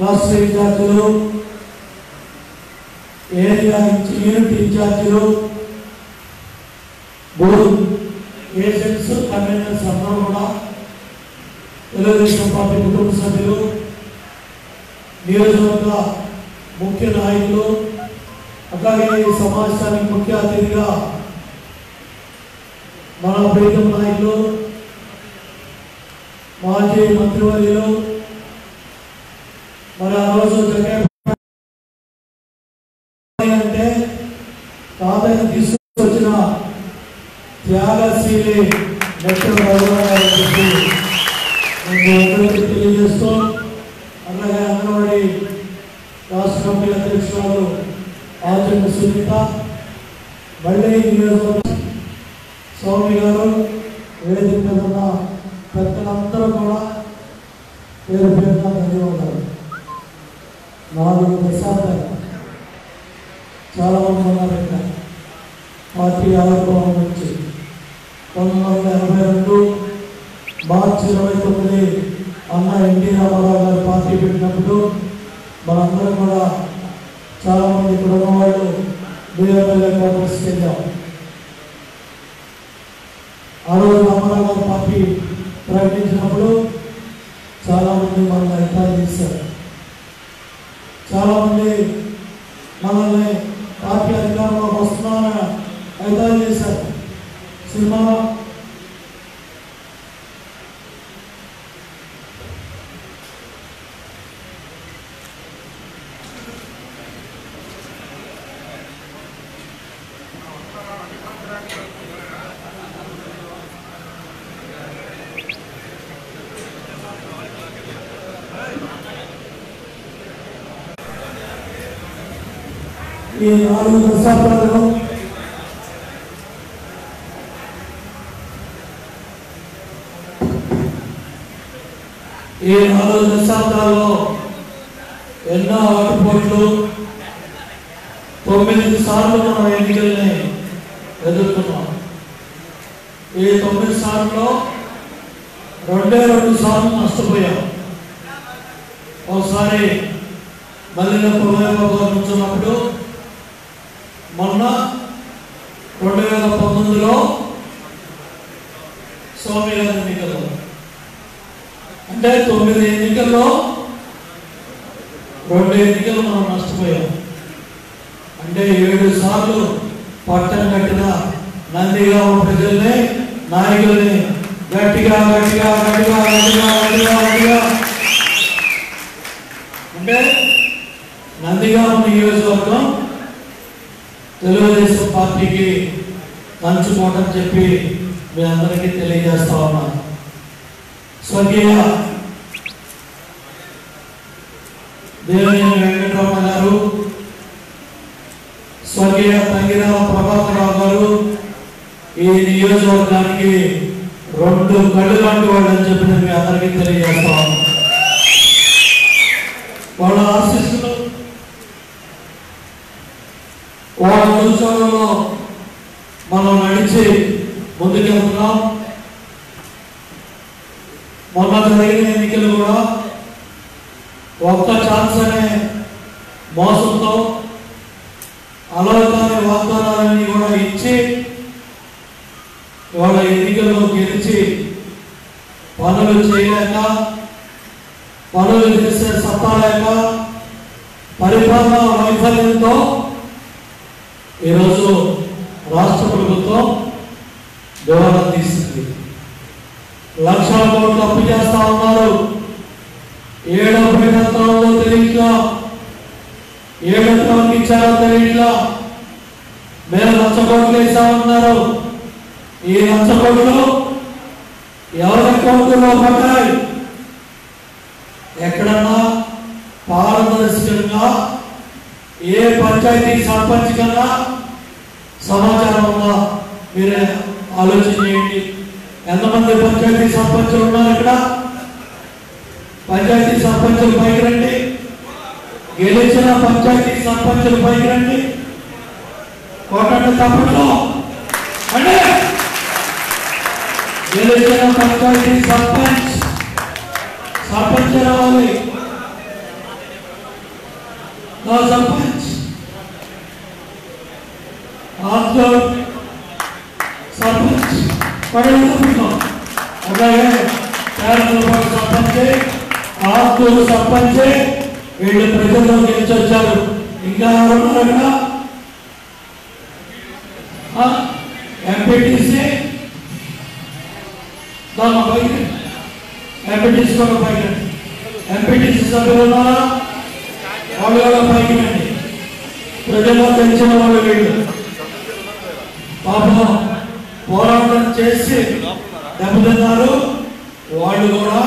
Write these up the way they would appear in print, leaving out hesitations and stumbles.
రాష్ట్ర ఇన్ఛార్జీలు, area unit ఇన్ఛార్జీలు, బోర్డు ఏజెంట్స్, కన్వీనర్స్ అందరూ కూడా తెలుగుదేశం పార్టీ కుటుంబ సభ్యులు, నియోజకవర్గ ముఖ్య నాయకులు, అట్లాగే ఈ సమావేశానికి ముఖ్య అతిథిగా మన ప్రీతం నాయకులు, మాజీ మంత్రివర్యులు, మరి ఆ రోజు అంటే తాతయ్య తీసుకొచ్చిన త్యాగశీలి తెలియజేస్తూ, అలాగే అంగన్వాడీ రాష్ట్ర కమిటీ అధ్యక్షురాలు ఆచరణ సునీత, మళ్ళీ నియోజకవర్గం స్వామి గారు, వేదిక మీద ఉన్న పెద్దలందరూ కూడా పేరు పేరున ధన్యవాదాలు. 4 దశాబ్దాలు చాలామంది ఉన్నారు ఇక్కడ. పార్టీ ఆవిర్భావం నుంచి 1982 మార్చి 29 అన్న ఎన్టీ రామారావు గారు పార్టీ పెట్టినప్పుడు మనందరం కూడా చాలామంది ఇక్కడ ఉన్నవాళ్ళు బీఆర్ఎల్ఏ కాంగ్రెస్కి వెళ్ళాం. ఆ రోజు రామారావు గారు పార్టీ ప్రకటించినప్పుడు చాలామంది మనల్ని ఎగతాళి చేశారు. చాలామంది మనల్ని పార్టీ అధికారంలోకి వస్తున్నామని ఎగతాళి చేశారు. సినిమా ఈ 4 దశాబ్దాలలో ఎన్నో ఆటుపోట్లు, 9 సార్లు మనం ఎన్నికల్ని ఎదుర్కొన్నాం. ఈ 9 సార్లు 2 సార్లు నష్టపోయాం. ఒకసారి మల్లినప్ప నుంచున్నప్పుడు, మొన్న 2019లో స్వామి గారి ఎన్నికల్లో, అంటే 9 ఎన్నికల్లో 2 ఎన్నికలు మనం నష్టపోయాం. అంటే 7 సార్లు పట్టం కట్టిన నందిగామ ప్రజల్ని, నాయకుల్ని గట్టిగా గట్టిగా గట్టిగా గట్టిగా గట్టిగా గట్టిగా అంటే నందిగామ నియోజకవర్గం తెలుగుదేశం పార్టీకి పంచుకోవటం చెప్పి మీ అందరికీ తెలియజేస్తా ఉన్నాను. స్వర్గీయ దేవినేని వెంకటరమణ గారు, స్వర్గీయ తంగిరాల ప్రభాకరరావు గారు ఈ నియోజకవర్గానికి 2 కళ్ళు లాంటి వాళ్ళు అని చెప్పి మీ అందరికీ తెలియజేస్తా ఉన్నాను. వాళ్ళ ఆశీస్సులు, వాళ్ళ నియోజకవర్గంలో మనం నడిచి ముందుకెళ్తున్నాం. మొన్న జరిగిన ఎన్నికలు కూడా ఒక్క ఛాన్స్ అనే మోసంతో అలవకాని వాగ్దానాలన్నీ కూడా ఇచ్చి వాళ్ళ ఎన్నికల్లో గెలిచి పనులు చేయలేక, పనులు చేసే సత్తా లేక, పరిపాలన వైఫల్యంతో ఈరోజు రాష్ట్ర ప్రభుత్వం దివాలా తీసింది. లక్షల కోట్లు అప్పు చేస్తా ఉన్నారు. ఏడో ప్రభుత్వంలో తెలియట్లా, ఏడో ఇచ్చారో తెలియట్లా. మేము 1,00,000 కోట్లు వేసామన్నారు. ఈ 1,00,000 కోట్లు ఎవరి అకౌంట్లో పడ్డాయి? ఎక్కడన్నా పారదర్శకంగా ఏ పంచాయతీ సర్పంచ్ కన్నా సమాచారం ఉందా? మీరే ఆలోచన చేయండి. ఎంతమంది పంచాయతీ సర్పంచులు ఉన్నారు ఇక్కడ? పంచాయతీ సర్పంచులు పైకి రండి. గెలిచిన పంచాయతీ సర్పంచులు పైకి రండి. కోటండి తప్పట్లో అంటే గెలిచిన పంచాయతీ సర్పంచ్ రావాలి. నా సర్పంచ్ ఆత్మూరు సర్పంచ్ అలాగే పేరపాటు సర్పంచ్ ఆత్మూరు సర్పంచ్ వీళ్ళు ప్రజల్లో గెలిచొచ్చారు. ఇంకా ఎవరున్నారన్నా ఎంపీటీసీ దాని పైకి ఎంపీటీసీ కూడా పైకి ఎంపీటీసీ సభ్యులు ఉన్నారా వాళ్ళు కూడా పైకి రండి. ప్రజల్లో గెలిచిన వాళ్ళు వీళ్ళు పాపం పోరాటం చేసి దెబ్బతిన్నారు. వాళ్ళు కూడా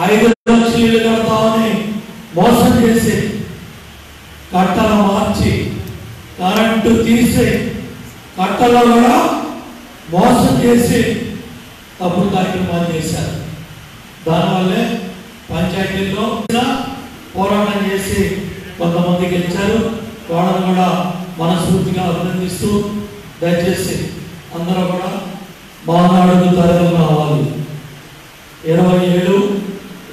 5 లక్షలు ఇల్లు కడతామని మోసం చేసి కట్టలు మార్చి కరెంటు తీసి కట్టలో కూడా మోసం చేసి తప్పుడు కార్యక్రమాలు చేశారు. దానివల్లే పంచాయతీల్లో పోరాటం చేసి కొంతమంది గెలిచారు. వాళ్ళని కూడా మనస్ఫూర్తిగా అభినందిస్తూ దయచేసి అందరూ కూడా మహానాడుకు తరలి రావాలి. 27,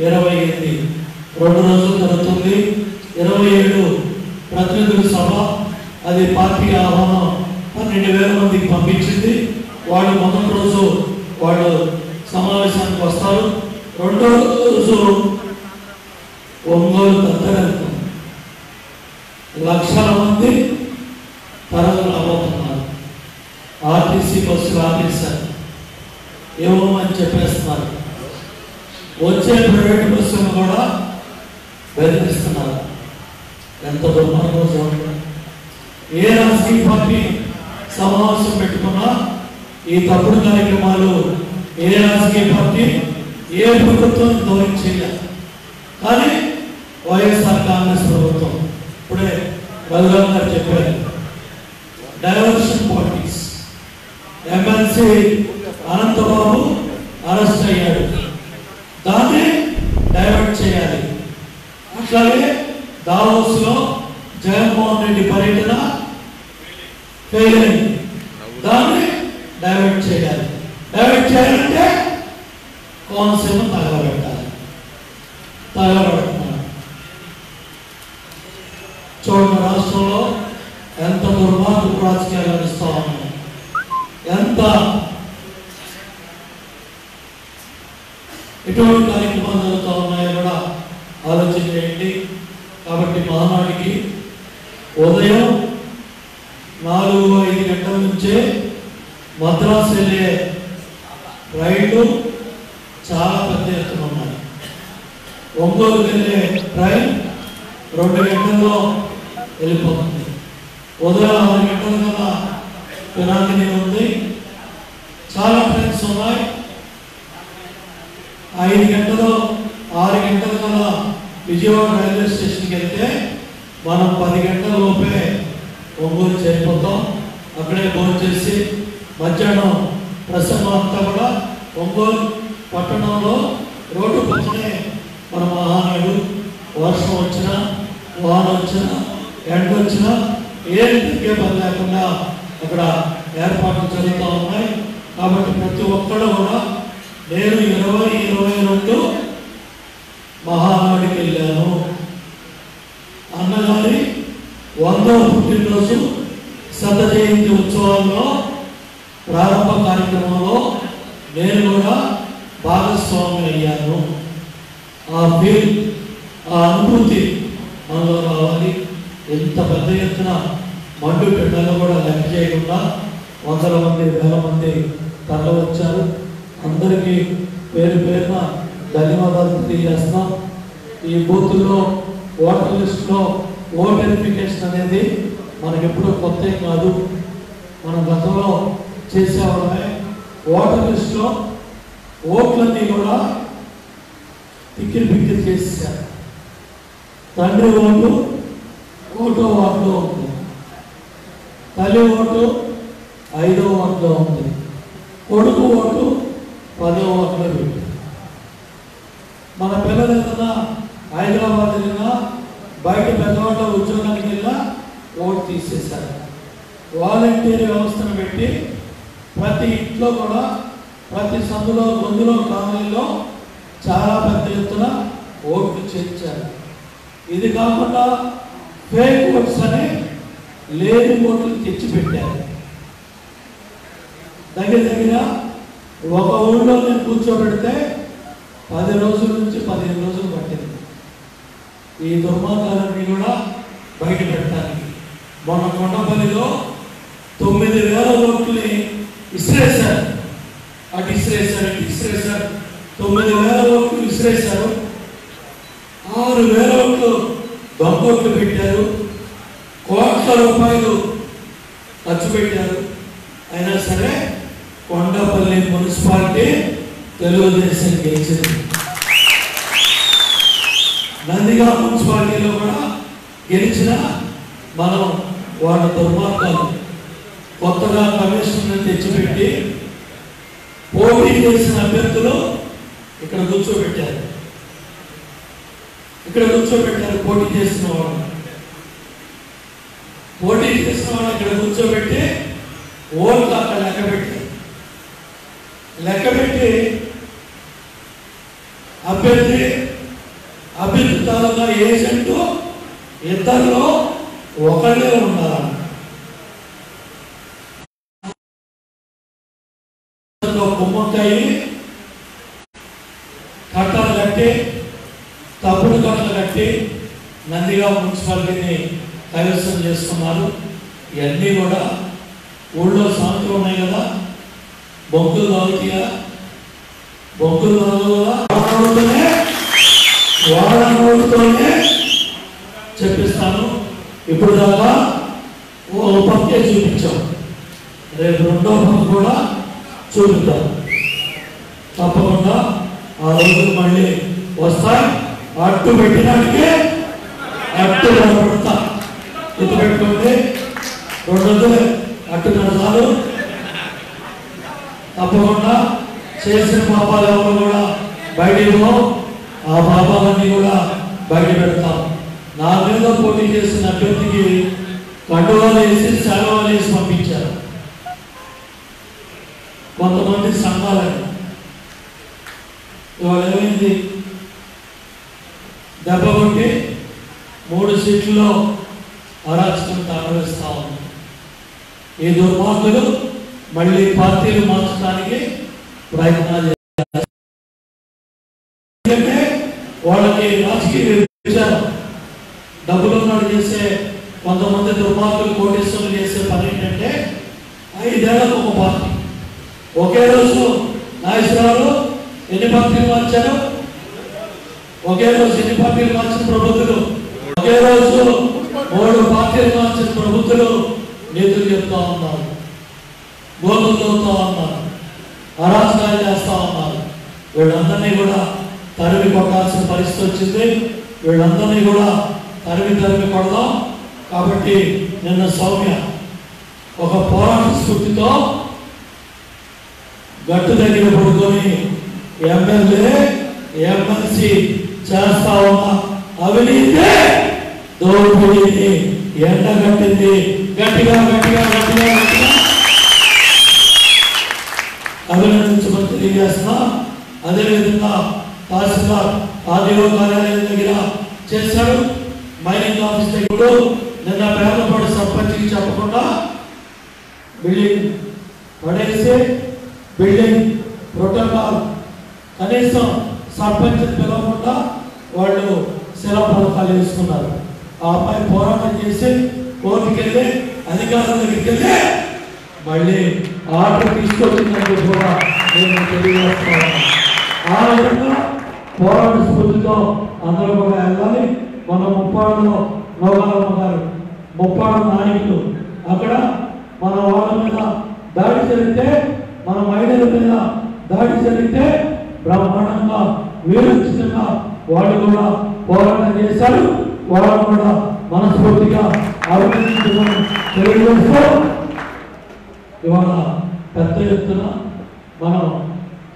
28 2 రోజులు జరుగుతుంది. 27 ప్రతినిధుల సభ, అది పార్టీ ఆహ్వానం 12,000 మందికి పంపించింది. వాళ్ళు మొదటి రోజు వాళ్ళు సమావేశానికి వస్తారు. రెండో రోజు ఒంగోలు దత్తగలుగుతాం లక్షల మంది తరలి రాబోతున్నారు. ఆర్టీసీ బస్సులు ఆపేశారు, ఇవ్వమని చెప్పేస్తున్నారు. వచ్చే ప్రైవేట్ బస్సులు కూడా బెదిరిస్తున్నారు. ఎంత దుర్మార్గం చూడండి. ఏ రాజకీయ పార్టీ సమావేశం పెట్టుకున్నా ఈ తప్పుడు కార్యక్రమాలు ఏ రాజకీయ పార్టీ ఏ ప్రభుత్వం ఇంతవరకు చేయాలి. కానీ వైఎస్ఆర్ కాంగ్రెస్ ప్రభుత్వం ఇప్పుడే రఘురామ్ గారు చెప్పారు, diversion politics. MLC Anantha Babu arrest అయ్యాడు, దాన్ని డైవర్ట్ చేయాలి. అట్లాగే దావోస్ లో జగన్మోహన్ రెడ్డి పర్యటన ఫెయిల్ అయింది, దాన్ని డైవర్ట్ చేయాలి. డైవర్ట్ చేయాలంటే కోనసీమ తగలబెట్టాలి. తగలబెడుతున్నారు. చూడండి, రాష్ట్రంలో ఎంత దుర్మార్గపు రాజకీయాలు నడుస్తూ ఉన్నాయి, ఎంత ఎటువంటి కార్యక్రమాలు జరుగుతూ ఉన్నాయో కూడా ఆలోచన చేయండి. కాబట్టి మహానాడికి ఉదయం 4-5 గంటల నుంచే మద్రాసు వెళ్ళే రైళ్లు చాలా పెద్ద ఎత్తున ఉన్నాయి. ఒంగోలు వెళ్ళే ట్రైన్ 2 గంటల్లో వెళ్ళిపోతుంది. ఉదయం 6 గంటల కల్లా పినాకిని ఉంది. చాలా ట్రైన్స్ ఉన్నాయి. 5 గంటలు 6 గంటల కల్లా విజయవాడ రైల్వే స్టేషన్కి వెళ్తే మనం 10 గంటల లోపే ఒంగోలు చేరిపోతాం. అక్కడే భోజనం చేసి మధ్యాహ్నం ప్రసంగం అంతా కూడా ఒంగోలు పట్టణంలో రోడ్డు పక్కనే మన మహానాడు. వర్షం వచ్చినా, వాన వచ్చినా, ఎండ వచ్చినా ఏం తగ్గే పని లేకుండా అక్కడ ఏర్పాట్లు జరుగుతూ ఉన్నాయి. కాబట్టి ప్రతి ఒక్కరు కూడా నేను 2022 మహానాడికి వెళ్ళాను. అన్నగారి 100వ పుట్టినరోజు శత జయంతి ఉత్సవాల్లో ప్రారంభ కార్యక్రమంలో నేను కూడా భాగస్వామి అయ్యాను. ఆ ఫీల్, ఆ అనుభూతి మనలో రావాలి. ఎంత పెద్ద ఎత్తున మండు పిల్లలు కూడా లెక్క చేయకుండా 100 మంది 1000 మంది తరలి వచ్చారు. అందరికీ పేరు పేరున ధన్యవాదాలు తెలియజేస్తాం. ఈ బూతుల్లో ఓటర్ లిస్టులో ఓట్ వెరిఫికేషన్ అనేది మనకెప్పుడూ కొత్త కాదు, మన గతంలో చేసేవాళ్ళమే. ఓటర్ లిస్టులో ఓట్లన్నీ కూడా పిక్కిరి పిక్కిరి చేసేసారు. తండ్రి ఓటు 1వ వార్డులో ఉంది, తల్లి ఓటు 5వ వార్డులో ఉంది, కొడుకు ఓటు 10వ వార్డులో పెట్టి. మన పిల్లలు ఏదైనా హైదరాబాద్ వెళ్ళినా, బయట పెద్దవాళ్ళ ఉద్యోగానికి వెళ్ళినా ఓటు తీసేశారు. వాలంటీర్ వ్యవస్థను పెట్టి ప్రతి ఇంట్లో కూడా, ప్రతి సందులో, గొంతులో, కాలనీలో చాలా పెద్ద ఎత్తున ఓట్లు చేర్చారు. ఇది కాకుండా ఫేక్ ఓట్స్ అని లేని ఓట్లు తెచ్చిపెట్టారు. దగ్గర ఒక ఊళ్ళో నేను కూర్చోబెడితే 10 రోజుల నుంచి 15 రోజులు పట్టింది ఈ దుర్మార్గాలన్నీ కూడా బయట పెట్టడానికి. మొన్న కొండపల్లిలో 9,000 ఓట్లని ఇసిరేశారు. అటు ఇసిరేశారు, ఇటు ఇసిరేశారు. 9,000 ఓట్లు విసిరేశారు. 6,000 ఓట్లు దొంగోట్లు పెట్టారు. కోట్ల రూపాయలు ఖర్చు పెట్టారు. అయినా సరే కొండపల్లి మున్సిపాలిటీ తెలుగుదేశం గెలిచింది. నందిగామ మున్సిపాలిటీలో కూడా గెలిచిన మనం వాళ్ళ దుర్మార్గాలు కొత్తగా కమిషనర్ తెచ్చిపెట్టి పోటీ చేసిన అభ్యర్థులు ఇక్కడ కూర్చోబెట్టారు. పోటీ చేసిన వాళ్ళు ఇక్కడ కూర్చోబెట్టి ఓట్లు అక్కడ లెక్కబెట్టి అభ్యర్థి తాలూకా ఏజెంటు ఇద్దరిలో ఒకళ్ళే ఉండాలి. కుమ్మక్కాయి కట్టలు కట్టి తప్పుడు కట్టలు కట్టి నందిగామ మున్సిపాలిటీని కైవసం చేస్తున్నారు. ఇవన్నీ కూడా ఊళ్ళో సాంతులు ఉన్నాయి కదా, బొంకులు తాగుతాయా, వాళ్ళతోనే చెప్పిస్తాను. ఇప్పుడు దాకా ఓ పక్కే చూపించాం, రేపు రెండో పక్క కూడా చూపిద్దాం. తప్పకుండా ఆ రోజులు మళ్ళీ వస్తాయి. అట్టు పెట్టినాడికి అట్టు పెడతా. గుర్తు పెట్టుకోండి, 2 రోజులు అట్టున్నర చాలు. తప్పకుండా చేసిన పాపాలు ఎవరు కూడా బయటికి ఆ పాపాలన్నీ కూడా బయట పెడతాం. నా మీద పోటీ చేసిన అభ్యర్థికి కండువాలు వేసి సెలవులు వేసి పంపించారు కొంతమంది సంఘాలని. ఇవాళ ఏమైంది, దెబ్బ కొట్టి 3 సీట్లలో అరాచకం తాగవేస్తా ఉంది. ఈ దుర్మార్గులు మళ్ళీ పార్టీలు మార్చడానికి ప్రయత్నాలు చేస్తారు. ఎందుకంటే వాళ్ళకి రాజకీయ విచారం డబ్బులున్నాడు చేసే కొంతమంది దుర్మార్గులు కోటేశ్వరులు చేసే పని ఏంటంటే 5 ఏళ్లకు ఒక పార్టీ. ఒకే రోజు నాగేశ్వరరావు ఎన్ని పార్టీలు మార్చారు? ఒకే రోజు ఎన్ని పార్టీలు మార్చిన ప్రభుత్వాలు? ఒకే రోజు 3 పార్టీలు మార్చిన ప్రభుత్వాలు నీతులు చెప్తా ఉన్నారు, గోతులు తోలుతా ఉన్నారు, అరాచకాలు చేస్తా ఉన్నారు. వీళ్ళందరినీ కూడా తరిమి కొట్టాల్సిన పరిస్థితి వచ్చింది. వీళ్ళందరినీ కూడా తరిమి కొడదాం. కాబట్టి నిన్న సౌమ్య ఒక పోరాట స్ఫూర్తితో గట్టు దగ్గర పడుకొని ఎమ్మెల్యే ఎమ్మెల్సీ చేస్తా ఉన్న అవినీతి దోపిడీని ఎండగట్టింది. గట్టిగా అభినందించమని తెలియజేస్తున్నా. అదేవిధంగా తహసీల్దార్ ఆర్డీఓ కార్యాలయం దగ్గర చేశాడు. మైనింగ్ ఆఫీస్ దగ్గర నిన్న పేదపాడు సర్పంచ్కి చెప్పకుండా బిల్డింగ్ పడేసి బిల్డింగ్ ప్రోటోకాల్ కనీసం సర్పంచ్ పిలవకుండా వాళ్ళు శిలాఫలకాలు వేసుకున్నారు. ఆ అమ్మాయి పోరాటం చేసి కోర్టుకి వెళ్ళి అధికారుల దగ్గరికి వెళ్ళి మళ్ళీ ఆర్డర్ తీసుకొచ్చిందని కూడా నేను తెలియజేస్తాను. ఆ విధంగా పోరాట స్ఫూర్తితో అందరూ కూడా వెళ్ళాలి. మన ముప్పాడులో నోగాలమ్మ గారు, ముప్పాడు నాయకులు అక్కడ మన వాళ్ళ మీద దాడి జరిగితే, మన మహిళల మీద దాడి జరిగితే బ్రహ్మాండంగా వీరోచితంగా వాళ్ళు కూడా పోరాటం చేశారు. వాళ్ళు కూడా మనస్ఫూర్తిగా అభినందించడం తెలియజేస్తూ ఇవాళ పెద్ద ఎత్తున మనం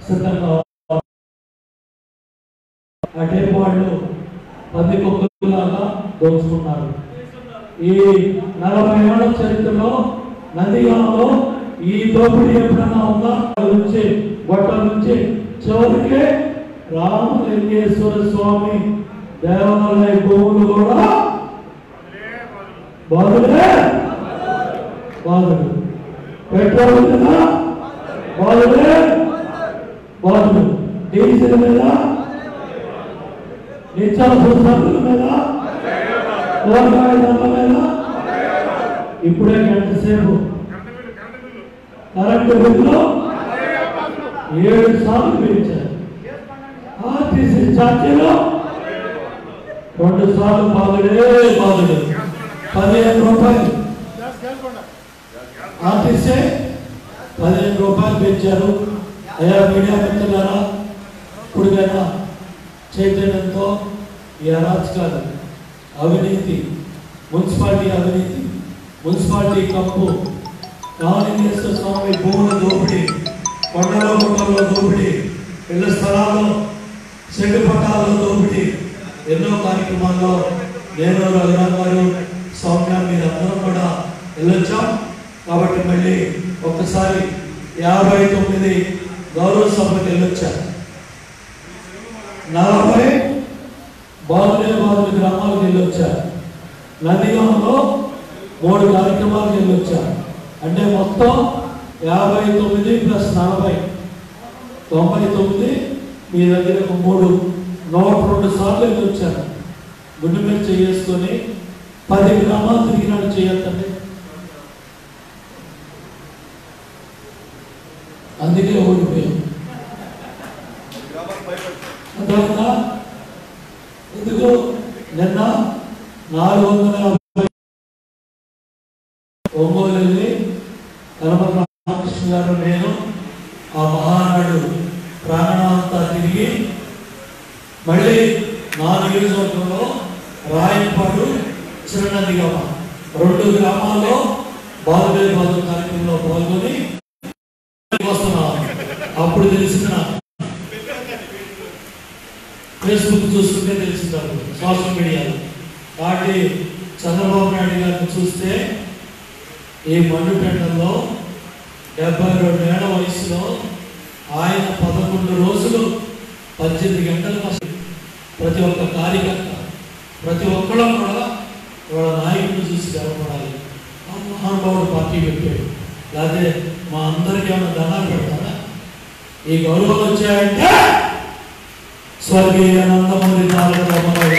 సిద్ధంగా అటే వాళ్ళు 10 కుక్కలాగా దోచుకున్నారు. ఈ 40 ఏళ్ల చరిత్రలో నందిగామలో ఈ దోపిడీ ఎప్పుడన్నా ఉందా? నుంచి గొట్టల నుంచి చివరికి రామలింగేశ్వర స్వామి దేవాలయ భూములు కూడా బాధుడే బాధుడు, పెట్రోల్ మీద బాధుడే బాధుడు, డీజిల్ మీద, నిత్యావసర సరుకుల మీద, కూరగాయల ధరల మీద ఇప్పుడే గంట సేపు కరెంటు బిల్లు 7 సార్లు పెంచారు. ఆర్టీసీ ఛార్జీలు 2 సార్లు బాధుడే బాధుడు, 15 రూపాయలు. ఆర్టీసీ 15 రూపాయలు పెంచారు. అయ్యా మీడియా మిత్రులారా, ఇప్పుడుకైనా చైతన్యంతో ఈ అరాచకాలు, అవినీతి, మున్సిపాలిటీ అవినీతి, మున్సిపాలిటీ కప్పు, రామలింగేశ్వర స్వామి భూముల దోపిడీ, కొండలో గుట్టల్లో దోపిడీ, ఇళ్ల స్థలాల్లో షెడ్డు పట్టాల్లో దోపిడీ, ఎన్నో కార్యక్రమాల్లో నేను రఘురామ్ గారు సౌమ్య మీరందరం కూడా వెళ్ళొచ్చాం. కాబట్టి మళ్ళీ ఒక్కసారి 59 గౌరవ సభలకు వెళ్ళొచ్చారు. 40 బాధుడే బాధుడు గ్రామాలకు వెళ్ళొచ్చారు. నదిగంలో 3 కార్యక్రమాలకు వెళ్ళొచ్చారు. అంటే మొత్తం 59 + 40 99. మీ దగ్గర 102 సార్లు వెళ్ళొచ్చారు. గుండె మీద చేసుకొని 10 గ్రామాలు తిరిగినాడు చేయొద్దండి. అందుకే ఓడిపోయాం. అర్థమైందా? ఎందుకు నిన్న 450 ఒంగోలు వెళ్ళి కనపర రామకృష్ణ గారు నేను ఆ మహానాడు ప్రాంగణమంతా తిరిగి మళ్ళీ 4 నియోజకవర్గంలో రాయపాడు, చిన్నదిగమ 2 గ్రామాల్లో బాధుడే బాధు కార్యక్రమంలో పాల్గొని వస్తున్నాం. అప్పుడు తెలిసిన ఫేస్బుక్ చూస్తుంటే తెలిసిందారు, సోషల్ మీడియాలో. కాబట్టి చంద్రబాబు నాయుడు గారిని చూస్తే ఈ మండుటెండల్లో 72 ఏళ్ల వయసులో ఆయన 11 రోజులు 18 గంటలు ప్రతి ఒక్క కార్యకర్త, ప్రతి ఒక్కళ్ళం కూడా వాళ్ళ నాయకుడిని చూసి గర్వపడాలి. ఆ మహానుభావుడు పార్టీ పెట్టాడు. లేకపోతే మా అందరికీ ఏమైనా దండాలు పెడతారా? ఈ గౌరవాలు వచ్చాయంటే స్వర్గీయ నందమూరి తారక రామారావు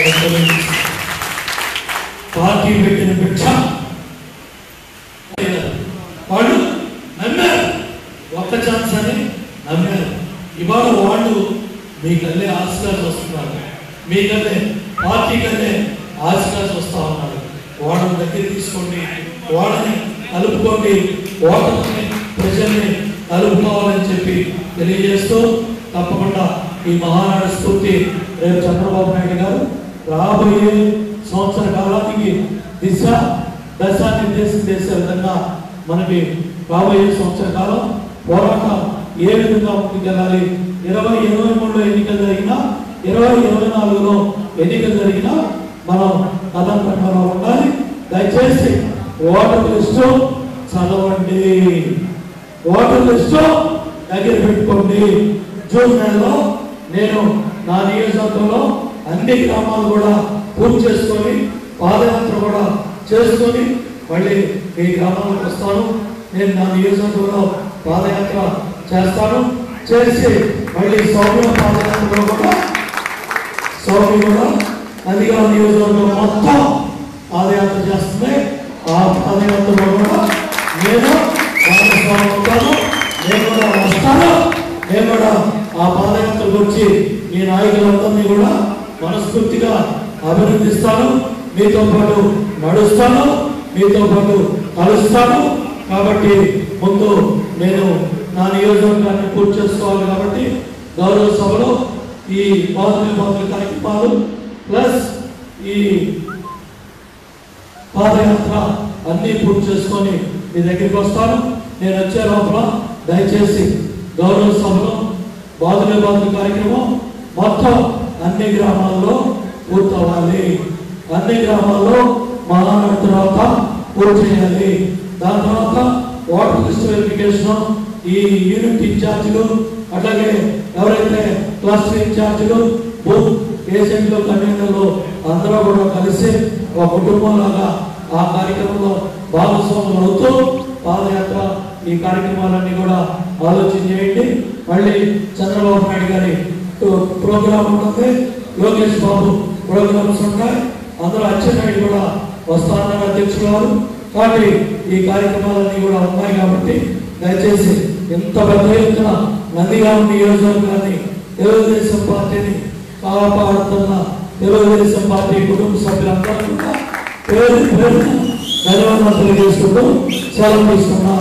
పార్టీ పెట్టిన భిక్ష. వాళ్ళు నమ్మారు, ఒక్క ఛాన్స్ అని నమ్మారు. ఇవాళ వాళ్ళు మీకల్లే ఆస్కార్స్ వస్తున్నారు, మీకల్లే పార్టీ కల్లే ఆస్కార్స్ వస్తూ ఉన్నారు. వాళ్ళని దగ్గర తీసుకోండి, వాళ్ళని కలుపుకోండి, ఓటర్ని ప్రజల్ని కలుపుకోవాలని చెప్పి తెలియజేస్తూ తప్పకుండా ఈ మహానాడు స్ఫూర్తి రేపు చంద్రబాబు నాయుడు గారు రాబోయే సంవత్సర కాలానికి దశ నిర్దేశం చేసే విధంగా మనకి రాబోయే సంవత్సర కాలం పోరాటం ఏ విధంగా ముందుకెళ్ళాలి. 2023లో ఎన్నికలు జరిగినా, 2024లో ఎన్నికలు జరిగినా మనం కథం ప్రకారం ఉండాలి. దయచేసి ఓటర్ లిస్టు చదవండి, ఓటర్ లిస్టు దగ్గర పెట్టుకోండి. జూన్ నెలలో నేను నా నియోజకవర్గంలో అన్ని గ్రామాలు కూడా పూర్తి చేసుకొని పాదయాత్ర కూడా చేసుకొని మళ్ళీ ఈ గ్రామాలకు వస్తాను. నేను నా నియోజకవర్గంలో పాదయాత్ర చేస్తాను. చేసి మళ్ళీ సౌమ్య పాదయాత్రలో కూడా నందిగామ నియోజకవర్గం మొత్తం పాదయాత్ర చేస్తుంది. ఆ పాదయాత్రలో కూడా నేను భాగస్వామ్యం, నేను కూడా వస్తాను. నేను కూడా ఆ పాదయాత్రకు వచ్చి మీ నాయకులందరినీ కూడా మనస్ఫూర్తిగా అభినందిస్తాను. మీతో పాటు నడుస్తాను, మీతో పాటు కలుస్తాను. కాబట్టి ముందు నేను నా నియోజకవర్గాన్ని పూర్తి చేసుకోవాలి. కాబట్టి గౌరవ సభలో ఈ బాధుల కార్యక్రమాలు ప్లస్ ఈ పాదయాత్ర అన్నీ పూర్తి చేసుకొని మీ దగ్గరికి వస్తాను. నేను వచ్చే లోపల దయచేసి గౌరవ సభలో బాధుల కార్యక్రమం మొత్తం అన్ని గ్రామాల్లో పూర్తవ్వాలి. అన్ని గ్రామాల్లో మహానాడు తర్వాత పూర్తి చేయాలి. దాని తర్వాత వాటర్ లిస్ట్ వెరిఫికేషన్, ఈ యూనిట్ ఇన్ఛార్జీలు, అట్లాగే ఎవరైతే క్లస్టర్ ఇన్ఛార్జీలు, బూత్ ఏజెంట్లు, కన్వీనర్లు అందరూ కూడా కలిసి ఒక కుటుంబంలాగా ఆ కార్యక్రమంలో భాగస్వాములు అవుతూ పాదయాత్ర ఈ కార్యక్రమాలన్నీ కూడా ఆలోచన చేయండి. మళ్ళీ చంద్రబాబు నాయుడు గారి ప్రోగ్రాం ఉంటుంది, లోకేష్ బాబు ప్రోగ్రామ్స్ ఉంటాయి, అందరూ అచ్చెన్నాయుడు కూడా వస్తానని అధ్యక్షులు. కాబట్టి ఈ కార్యక్రమాలన్నీ కూడా ఉన్నాయి. కాబట్టి దయచేసి ఇంత పెద్ద ఎత్తున నందిగామ నియోజకవర్గాన్ని తెలుగుదేశం పార్టీని కాపాడుతున్న తెలుగుదేశం పార్టీ కుటుంబ సభ్యులందరూ కూడా పేరు ధన్యవాదాలు తెలియజేసుకుంటూ సెలవు తీసుకున్నాం.